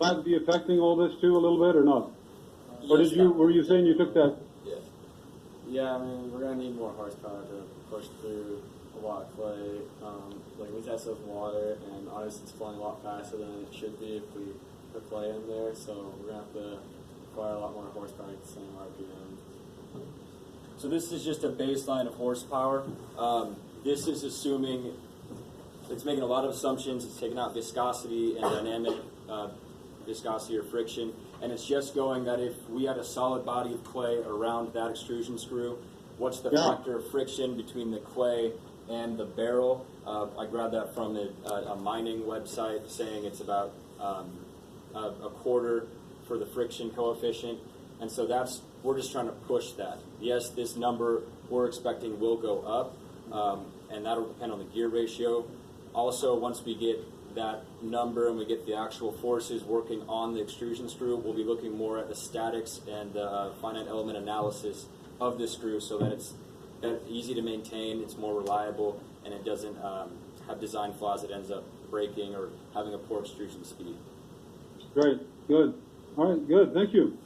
that be affecting all this too a little bit or not? Or were you saying you took that? Yeah, I mean, we're gonna need more horsepower to push through a lot of clay. Like we tested with water, and honestly, it's flowing a lot faster than it should be if we put clay in there. So we're gonna have to require a lot more horsepower at the same RPM. So this is just a baseline of horsepower. This is assuming, it's making a lot of assumptions. It's taking out viscosity and dynamic viscosity or friction. And it's just going that if we had a solid body of clay around that extrusion screw, what's the factor of friction between the clay and the barrel? I grabbed that from a mining website saying it's about a quarter for the friction coefficient. And so we're just trying to push that. Yes, this number we're expecting will go up, and that'll depend on the gear ratio. Also, once we get that number and we get the actual forces working on the extrusion screw, we'll be looking more at the statics and the finite element analysis of this screw so that it's easy to maintain, it's more reliable, and it doesn't have design flaws that ends up breaking or having a poor extrusion speed. Great, good. All right, good, thank you.